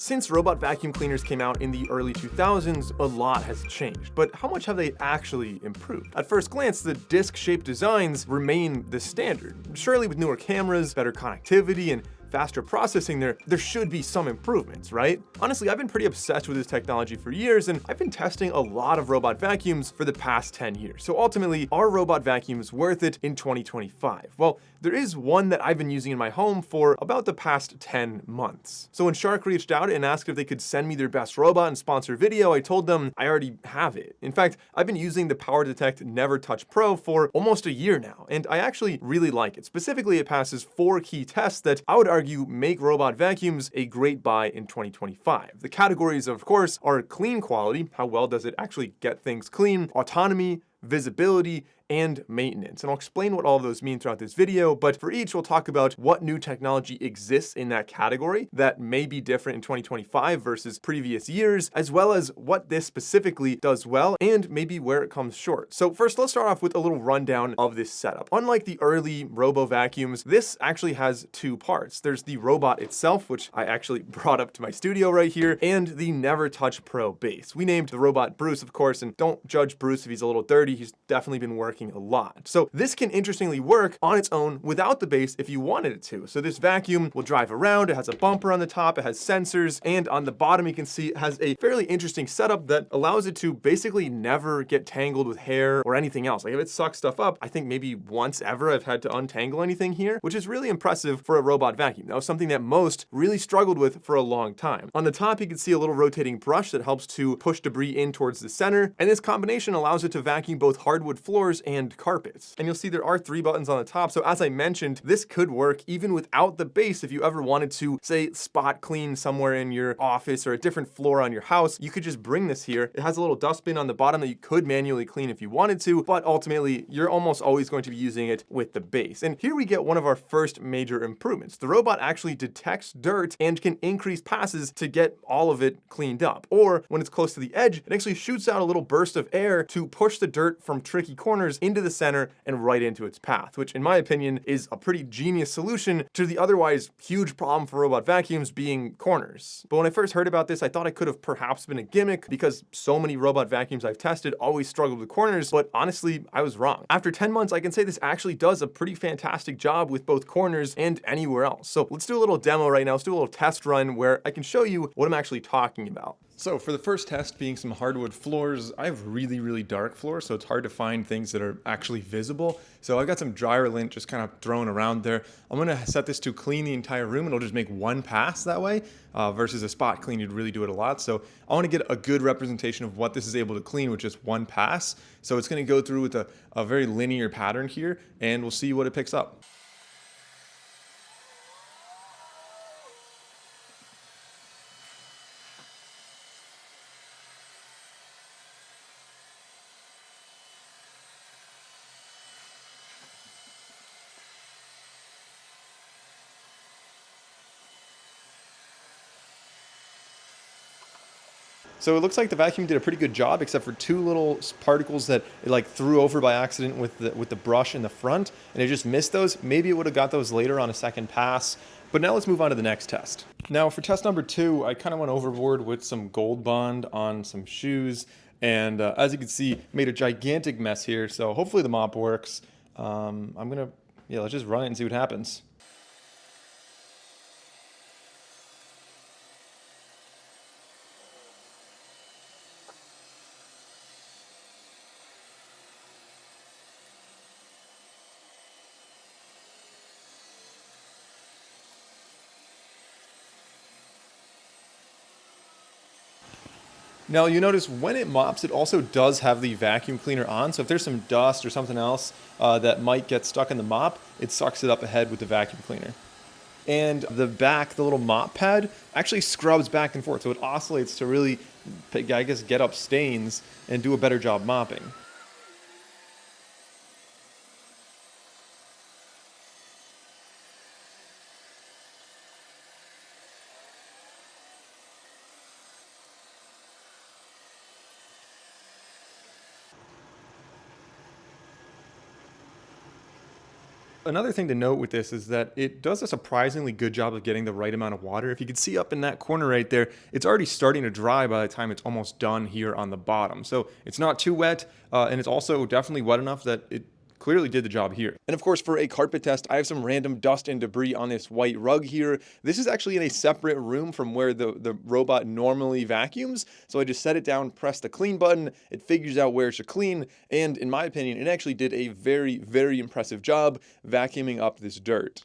Since robot vacuum cleaners came out in the early 2000s, a lot has changed, but how much have they actually improved? At first glance, the disc-shaped designs remain the standard. Surely with newer cameras, better connectivity, and faster processing, there should be some improvements, right? Honestly, I've been pretty obsessed with this technology for years, and I've been testing a lot of robot vacuums for the past 10 years. So ultimately, are robot vacuums worth it in 2025? Well, there is one that I've been using in my home for about the past 10 months. So when Shark reached out and asked if they could send me their best robot and sponsor video, I told them I already have it. In fact, I've been using the PowerDetect NeverTouch Pro for almost a year now, and I actually really like it. Specifically, it passes 4 key tests that I would argue make robot vacuums a great buy in 2025. The categories, of course, are clean quality, how well does it actually get things clean, autonomy, visibility, and maintenance. And I'll explain what all of those mean throughout this video, but for each, we'll talk about what new technology exists in that category that may be different in 2025 versus previous years, as well as what this specifically does well and maybe where it comes short. So first, let's start off with a little rundown of this setup. Unlike the early robo vacuums, this actually has 2 parts. There's the robot itself, which I actually brought up to my studio right here, and the NeverTouch Pro base. We named the robot Bruce, of course, and don't judge Bruce if he's a little dirty. He's definitely been working a lot. So this can interestingly work on its own without the base if you wanted it to. So this vacuum will drive around, it has a bumper on the top, it has sensors, and on the bottom you can see it has a fairly interesting setup that allows it to basically never get tangled with hair or anything else. Like if it sucks stuff up, I think maybe once ever I've had to untangle anything here, which is really impressive for a robot vacuum. That was something that most really struggled with for a long time. On the top you can see a little rotating brush that helps to push debris in towards the center, and this combination allows it to vacuum both hardwood floors and carpets. And you'll see there are 3 buttons on the top. So as I mentioned, this could work even without the base. If you ever wanted to, say, spot clean somewhere in your office or a different floor on your house, you could just bring this here. It has a little dustbin on the bottom that you could manually clean if you wanted to, but ultimately you're almost always going to be using it with the base. And here we get one of our first major improvements. The robot actually detects dirt and can increase passes to get all of it cleaned up. Or when it's close to the edge, it actually shoots out a little burst of air to push the dirt from tricky corners into the center and right into its path, which in my opinion is a pretty genius solution to the otherwise huge problem for robot vacuums being corners. But when I first heard about this, I thought it could have perhaps been a gimmick because so many robot vacuums I've tested always struggled with corners, but honestly, I was wrong. After 10 months, I can say this actually does a pretty fantastic job with both corners and anywhere else. So let's do a little demo right now. Let's do a little test run where I can show you what I'm actually talking about. So for the first test being some hardwood floors, I have really dark floors, so it's hard to find things that are actually visible. So I've got some dryer lint just kind of thrown around there. I'm gonna set this to clean the entire room, and it'll just make one pass that way, versus a spot clean, you'd really do it a lot. So I wanna get a good representation of what this is able to clean with just one pass. So it's gonna go through with a very linear pattern here, and we'll see what it picks up. So it looks like the vacuum did a pretty good job, except for 2 little particles that it like threw over by accident with the brush in the front, and it just missed those. Maybe it would have got those later on a second pass. But now let's move on to the next test. Now for test number 2, I kind of went overboard with some Gold Bond on some shoes, and as you can see, made a gigantic mess here. So hopefully the mop works. Let's just run it and see what happens. Now you notice when it mops, it also does have the vacuum cleaner on. So if there's some dust or something else that might get stuck in the mop, it sucks it up ahead with the vacuum cleaner. And the back, the little mop pad, actually scrubs back and forth. So it oscillates to really, I guess, get up stains and do a better job mopping. Another thing to note with this is that it does a surprisingly good job of getting the right amount of water. If you can see up in that corner right there, it's already starting to dry by the time it's almost done here on the bottom. So it's not too wet, and it's also definitely wet enough that it clearly did the job here. And of course, for a carpet test, I have some random dust and debris on this white rug here. This is actually in a separate room from where the robot normally vacuums. So I just set it down, press the clean button, it figures out where it should clean, and in my opinion, it actually did a very, very impressive job vacuuming up this dirt.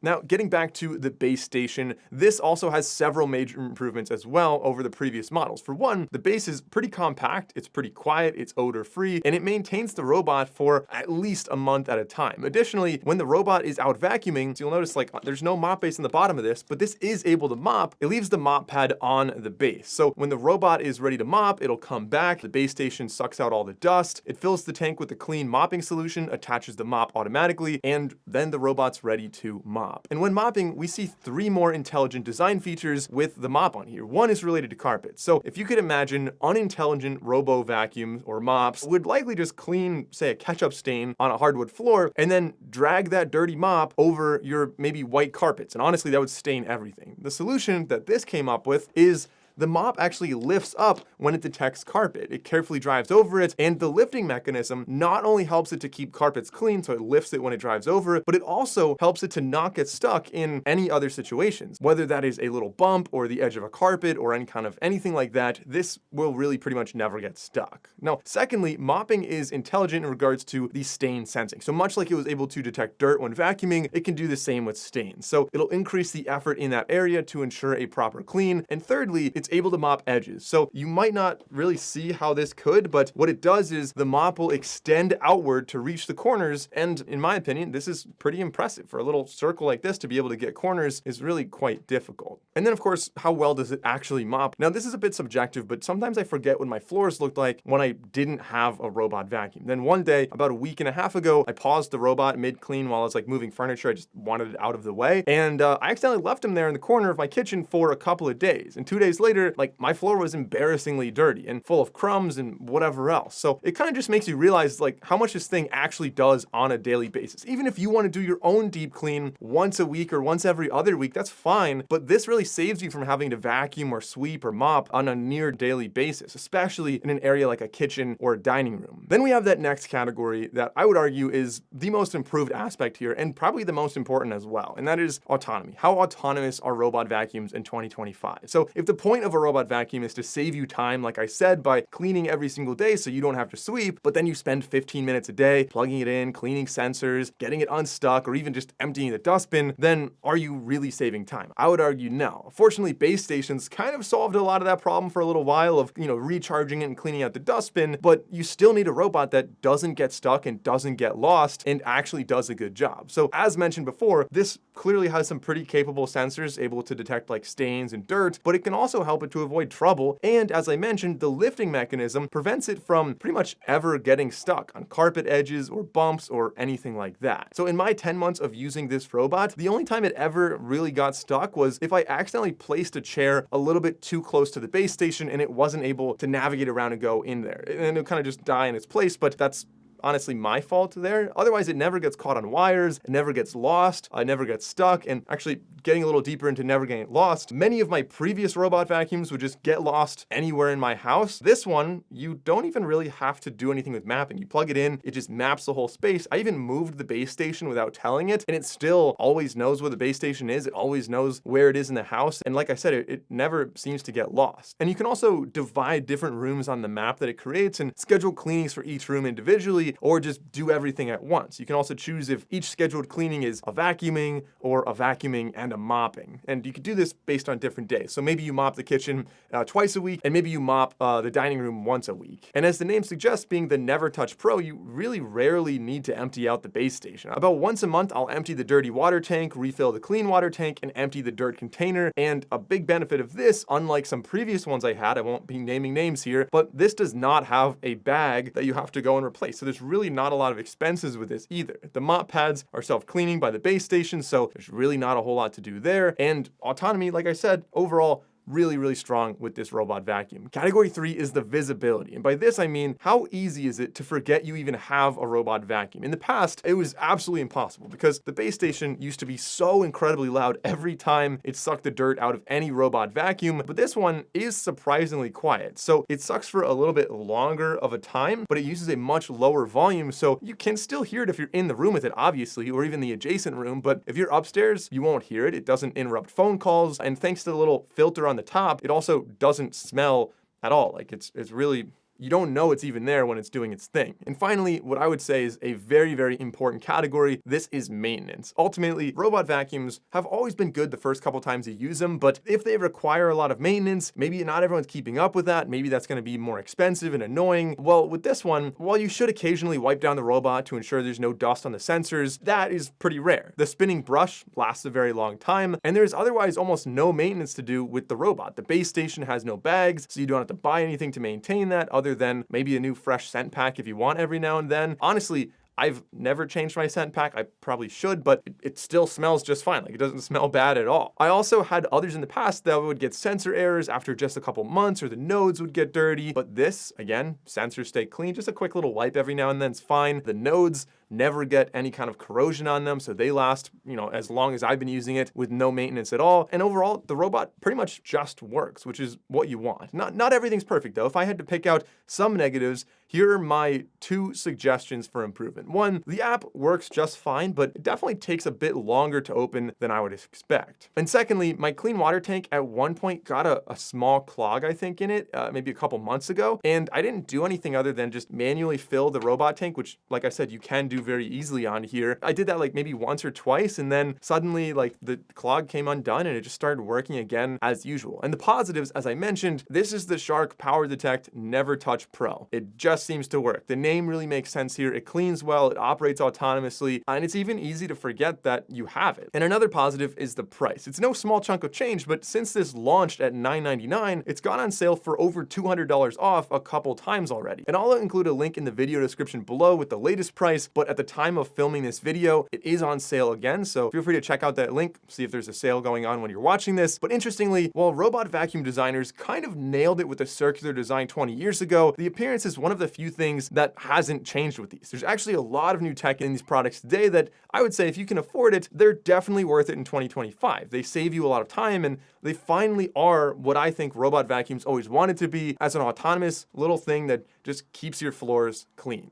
Now, getting back to the base station, this also has several major improvements as well over the previous models. For one, the base is pretty compact, it's pretty quiet, it's odor-free, and it maintains the robot for at least a month at a time. Additionally, when the robot is out vacuuming, so you'll notice like there's no mop base in the bottom of this, but this is able to mop. It leaves the mop pad on the base. So when the robot is ready to mop, it'll come back, the base station sucks out all the dust, it fills the tank with a clean mopping solution, attaches the mop automatically, and then the robot's ready to mop. And when mopping, we see 3 more intelligent design features with the mop on here. One is related to carpet. So if you could imagine unintelligent robo vacuums or mops would likely just clean, say, a ketchup stain on a hardwood floor and then drag that dirty mop over your maybe white carpets. And honestly, that would stain everything. The solution that this came up with is the mop actually lifts up when it detects carpet. It carefully drives over it, and the lifting mechanism not only helps it to keep carpets clean, so it lifts it when it drives over it, but it also helps it to not get stuck in any other situations. Whether that is a little bump or the edge of a carpet or any kind of anything like that, this will really pretty much never get stuck. Now, secondly, mopping is intelligent in regards to the stain sensing. So much like it was able to detect dirt when vacuuming, it can do the same with stains. So it'll increase the effort in that area to ensure a proper clean. And thirdly, it's able to mop edges. So you might not really see how this could, but what it does is the mop will extend outward to reach the corners. And in my opinion, this is pretty impressive. For a little circle like this to be able to get corners is really quite difficult. And then of course, how well does it actually mop? Now this is a bit subjective, but sometimes I forget what my floors looked like when I didn't have a robot vacuum. Then one day, about a week and a half ago, I paused the robot mid-clean while I was like moving furniture. I just wanted it out of the way. And I accidentally left him there in the corner of my kitchen for a couple of days. And 2 days later, like my floor was embarrassingly dirty and full of crumbs and whatever else. So it kind of just makes you realize like how much this thing actually does on a daily basis. Even if you want to do your own deep clean once a week or once every other week, that's fine. But this really saves you from having to vacuum or sweep or mop on a near daily basis, especially in an area like a kitchen or a dining room. Then we have that next category that I would argue is the most improved aspect here and probably the most important as well. And that is autonomy. How autonomous are robot vacuums in 2025? So if the point of a robot vacuum is to save you time, like I said, by cleaning every single day so you don't have to sweep, but then you spend 15 minutes a day plugging it in, cleaning sensors, getting it unstuck, or even just emptying the dustbin, then are you really saving time? I would argue no. Fortunately, base stations kind of solved a lot of that problem for a little while of, recharging it and cleaning out the dustbin, but you still need a robot that doesn't get stuck and doesn't get lost and actually does a good job. So as mentioned before, this clearly has some pretty capable sensors able to detect like stains and dirt, but it can also help it to avoid trouble. And as I mentioned, the lifting mechanism prevents it from pretty much ever getting stuck on carpet edges or bumps or anything like that. So in my 10 months of using this robot, the only time it ever really got stuck was if I accidentally placed a chair a little bit too close to the base station and it wasn't able to navigate around and go in there. And it'll kind of just die in its place, but that's honestly my fault there. Otherwise, it never gets caught on wires, it never gets lost, it never gets stuck, and actually getting a little deeper into never getting lost, many of my previous robot vacuums would just get lost anywhere in my house. This one, you don't even really have to do anything with mapping. You plug it in, it just maps the whole space. I even moved the base station without telling it, and it still always knows where the base station is. It always knows where it is in the house. And like I said, it never seems to get lost. And you can also divide different rooms on the map that it creates and schedule cleanings for each room individually, or just do everything at once. You can also choose if each scheduled cleaning is a vacuuming or a vacuuming and a mopping. And you could do this based on different days. So maybe you mop the kitchen twice a week, and maybe you mop the dining room once a week. And as the name suggests, being the NeverTouch Pro, you really rarely need to empty out the base station. About once a month, I'll empty the dirty water tank, refill the clean water tank, and empty the dirt container. And a big benefit of this, unlike some previous ones I had, I won't be naming names here, but this does not have a bag that you have to go and replace. So there's really not a lot of expenses with this either. The mop pads are self-cleaning by the base station, so there's really not a whole lot to do there. And autonomy, like I said, overall, really strong with this robot vacuum. Category 3 is the visibility. And by this, I mean, how easy is it to forget you even have a robot vacuum? In the past, it was absolutely impossible because the base station used to be so incredibly loud every time it sucked the dirt out of any robot vacuum, but this one is surprisingly quiet. So it sucks for a little bit longer of a time, but it uses a much lower volume, so you can still hear it if you're in the room with it, obviously, or even the adjacent room, but if you're upstairs, you won't hear it. It doesn't interrupt phone calls, and thanks to the little filter on the top, it also doesn't smell at all. Like it's really, you don't know it's even there when it's doing its thing. And finally, what I would say is a very important category. This is maintenance. Ultimately, robot vacuums have always been good the first couple times you use them, but if they require a lot of maintenance, maybe not everyone's keeping up with that, maybe that's gonna be more expensive and annoying. Well, with this one, while you should occasionally wipe down the robot to ensure there's no dust on the sensors, that is pretty rare. The spinning brush lasts a very long time, and there's otherwise almost no maintenance to do with the robot. The base station has no bags, so you don't have to buy anything to maintain that other than maybe a new fresh scent pack if you want every now and then. Honestly, I've never changed my scent pack. I probably should, but it still smells just fine. Like, it doesn't smell bad at all. I also had others in the past that would get sensor errors after just a couple months, or the nodes would get dirty. But this, again, sensors stay clean. Just a quick little wipe every now and then is fine. The nodes never get any kind of corrosion on them, so they last, as long as I've been using it with no maintenance at all. And overall, the robot pretty much just works, which is what you want. Not everything's perfect though. If I had to pick out some negatives, here are my 2 suggestions for improvement. 1, the app works just fine, but it definitely takes a bit longer to open than I would expect. And secondly, my clean water tank at one point got a small clog, I think, in it, maybe a couple months ago, and I didn't do anything other than just manually fill the robot tank, which, like I said, you can do very easily on here. I did that like maybe once or twice, and then suddenly like the clog came undone and it just started working again as usual. And the positives, as I mentioned, this is the Shark PowerDetect NeverTouch Pro. It just seems to work. The name really makes sense here. It cleans well, it operates autonomously, and it's even easy to forget that you have it. And another positive is the price. It's no small chunk of change, but since this launched at $9.99, it's gone on sale for over $200 off a couple times already. And I'll include a link in the video description below with the latest price, but at the time of filming this video, it is on sale again, so feel free to check out that link, see if there's a sale going on when you're watching this. But interestingly, while robot vacuum designers kind of nailed it with the circular design 20 years ago, the appearance is one of the few things that hasn't changed with these. There's actually a lot of new tech in these products today that I would say if you can afford it, they're definitely worth it in 2025. They save you a lot of time, and they finally are what I think robot vacuums always wanted to be, as an autonomous little thing that just keeps your floors clean.